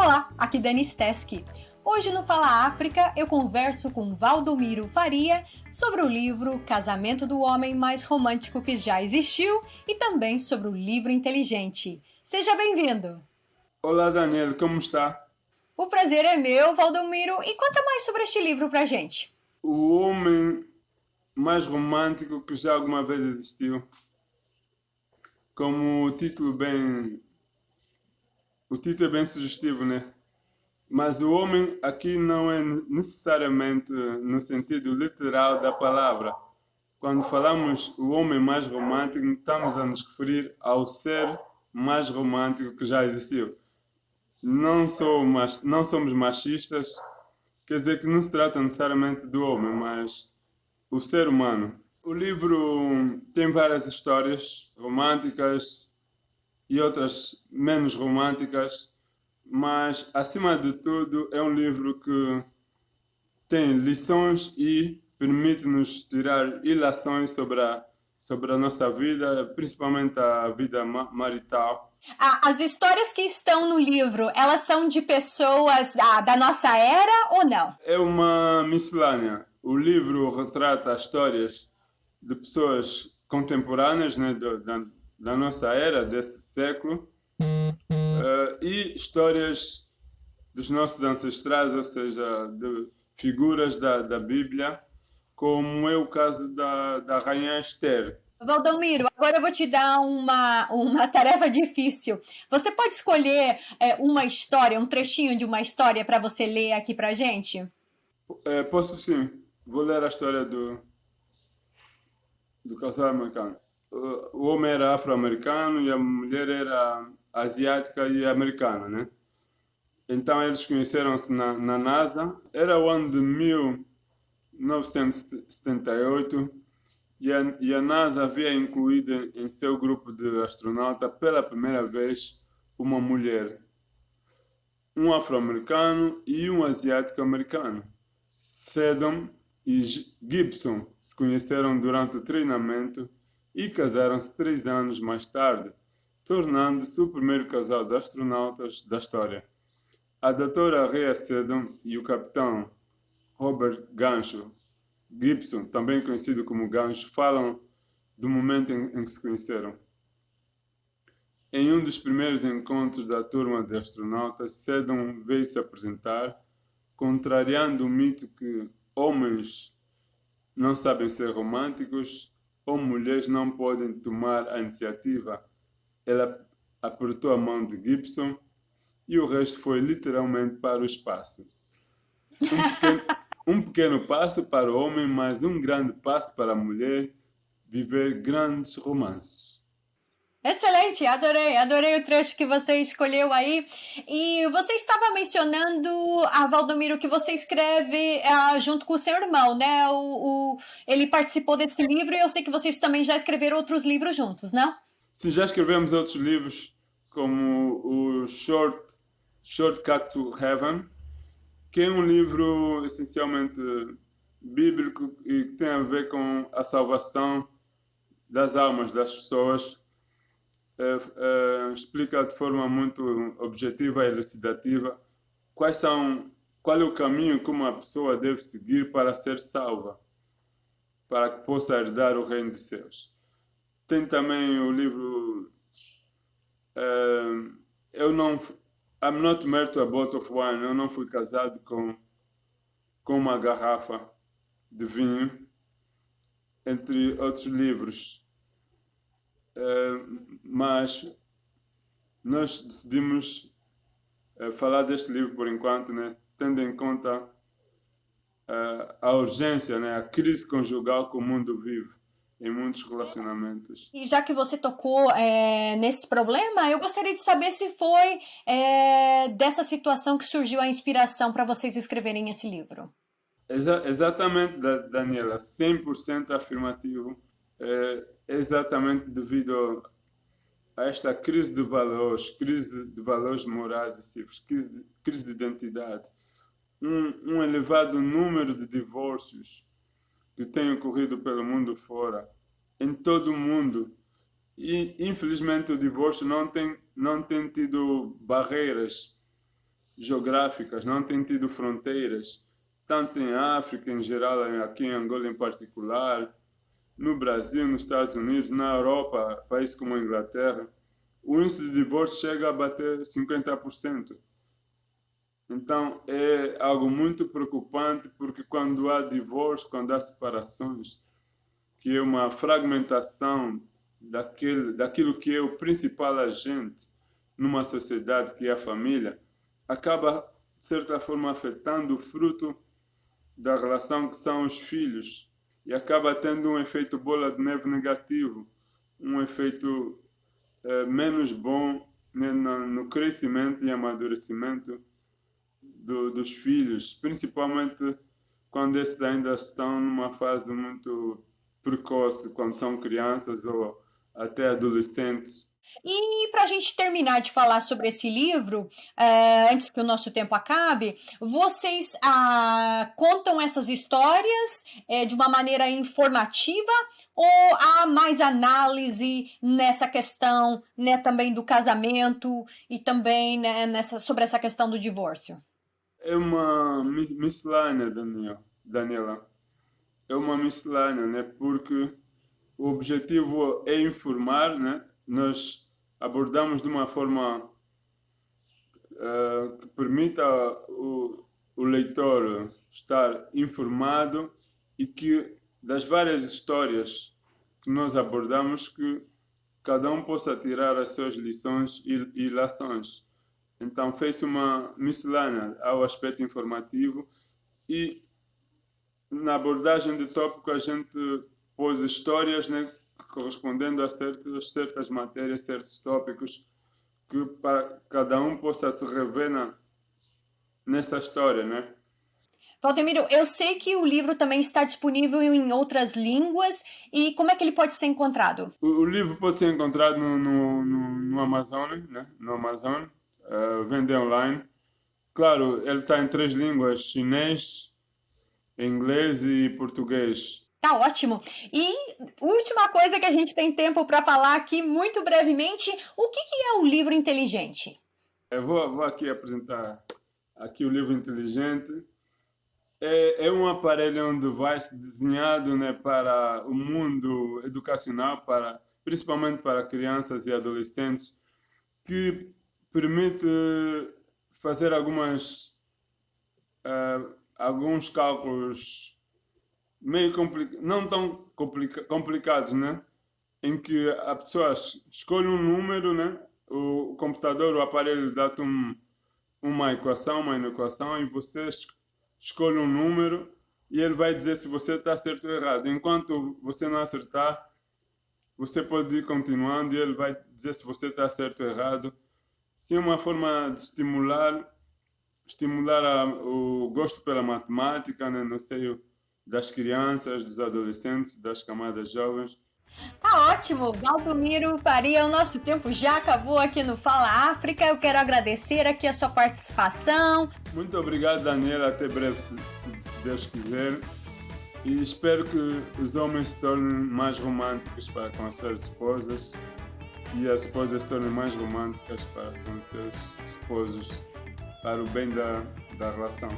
Olá, aqui Dani Steski. Hoje no Fala África eu converso com Valdomiro Faria sobre o livro Casamento do Homem Mais Romântico que Já Existiu e também sobre o livro inteligente. Seja bem-vindo! Olá, Daniel, como está? O prazer é meu, Valdomiro, e conta mais sobre este livro pra gente. O homem mais romântico que já alguma vez existiu. Como o título é bem sugestivo, né? Mas o homem aqui não é necessariamente no sentido literal da palavra. Quando falamos o homem mais romântico, estamos a nos referir ao ser mais romântico que já existiu. Não somos machistas, quer dizer que não se trata necessariamente do homem, mas o ser humano. O livro tem várias histórias românticas e outras menos românticas, mas acima de tudo é um livro que tem lições e permite-nos tirar ilações sobre a nossa vida, principalmente a vida marital. As histórias que estão no livro, elas são de pessoas da nossa era ou não? É uma miscelânea. O livro retrata histórias de pessoas contemporâneas, né, da nossa era, desse século, e histórias dos nossos ancestrais, ou seja, de figuras da Bíblia, como é o caso da Rainha Esther. Valdomiro, agora eu vou te dar uma tarefa difícil. Você pode escolher uma história, um trechinho de uma história para você ler aqui pra gente? Posso sim, vou ler a história do casal americano. O homem era afro-americano e a mulher era asiática e americana, né? Então eles conheceram-se na NASA. Era o ano de 1978 e a NASA havia incluído em seu grupo de astronautas pela primeira vez uma mulher, um afro-americano e um asiático americano. Seddon e Gibson se conheceram durante o treinamento e casaram-se 3 anos mais tarde, tornando-se o primeiro casal de astronautas da história. A doutora Rhea Seddon e o capitão Robert Gancho Gibson, também conhecido como Gancho, falam do momento em que se conheceram. Em um dos primeiros encontros da turma de astronautas, Seddon veio se apresentar, contrariando o mito que homens não sabem ser românticos ou mulheres não podem tomar a iniciativa. Ela apertou a mão de Gibson e o resto foi literalmente para o espaço. Um pequeno passo para o homem, mas um grande passo para a mulher viver grandes romances. Excelente, adorei o trecho que você escolheu aí. E você estava mencionando, Valdomiro, que você escreve junto com o seu irmão, né? Ele participou desse livro e eu sei que vocês também já escreveram outros livros juntos, né? Sim, já escrevemos outros livros, como o Shortcut to Heaven, que é um livro essencialmente bíblico e que tem a ver com a salvação das almas das pessoas. Explica de forma muito objetiva e elucidativa qual é o caminho que uma pessoa deve seguir para ser salva, para que possa herdar o reino dos céus. Tem também o livro eu não I'm not married to a bottle of wine. Eu não fui casado com uma garrafa de vinho, entre outros livros. Mas nós decidimos falar deste livro por enquanto, né? Tendo em conta a urgência, né? A crise conjugal que o mundo vive em muitos relacionamentos. E já que você tocou nesse problema, eu gostaria de saber se foi dessa situação que surgiu a inspiração para vocês escreverem esse livro. Exatamente, Daniela, 100% afirmativo. Exatamente devido a esta crise de valores morais e cívicos, crise de identidade. Um elevado número de divórcios que tem ocorrido pelo mundo fora, em todo o mundo. E, infelizmente, o divórcio não tem tido barreiras geográficas, não tem tido fronteiras, tanto em África em geral, aqui em Angola em particular, no Brasil, nos Estados Unidos, na Europa, países como a Inglaterra, o índice de divórcio chega a bater 50%. Então é algo muito preocupante, porque quando há divórcio, quando há separações, que é uma fragmentação daquilo que é o principal agente numa sociedade, que é a família, acaba, de certa forma, afetando o fruto da relação que são os filhos e acaba tendo um efeito bola de neve negativo, um efeito menos bom, né, no crescimento e amadurecimento dos filhos, principalmente quando esses ainda estão numa fase muito precoce, quando são crianças ou até adolescentes. E para a gente terminar de falar sobre esse livro, antes que o nosso tempo acabe, vocês contam essas histórias de uma maneira informativa ou há mais análise nessa questão, né, também do casamento e também, né, sobre essa questão do divórcio? É uma miscelânea, Daniela. É uma miscelânea, né? Porque o objetivo é informar, né? Nós abordamos de uma forma que permita o leitor estar informado e que das várias histórias que nós abordamos, que cada um possa tirar as suas lições e lações. Então fez-se uma miscelânea ao aspecto informativo e na abordagem de tópico a gente pôs histórias, né, correspondendo a certas matérias, certos tópicos, que para cada um possa se rever nessa história, né? Valdemiro, eu sei que o livro também está disponível em outras línguas e como é que ele pode ser encontrado? O livro pode ser encontrado no Amazon, né? No Amazon, vende online. Claro, ele está em 3 línguas: chinês, inglês e português. Tá ótimo. E última coisa que a gente tem tempo para falar aqui, muito brevemente, o que é o livro inteligente? Eu vou aqui apresentar aqui o livro inteligente. É um aparelho, um device desenhado, né, para o mundo educacional, principalmente para crianças e adolescentes, que permite fazer alguns cálculos meio não tão complicados, né? Em que a pessoa escolhe um número, né? O computador, o aparelho dá-te uma equação, uma inequação, e você escolhe um número e ele vai dizer se você está certo ou errado. Enquanto você não acertar, você pode ir continuando e ele vai dizer se você está certo ou errado. Sim, é uma forma de estimular o gosto pela matemática, né, no seio das crianças, dos adolescentes, das camadas jovens. Tá ótimo, Valdomiro Faria, o nosso tempo já acabou aqui no Fala África. Eu quero agradecer aqui a sua participação. Muito obrigado, Daniela. Até breve, se Deus quiser. E espero que os homens se tornem mais românticos para com as suas esposas e as esposas se tornem mais românticas para com os seus esposos, para o bem da relação.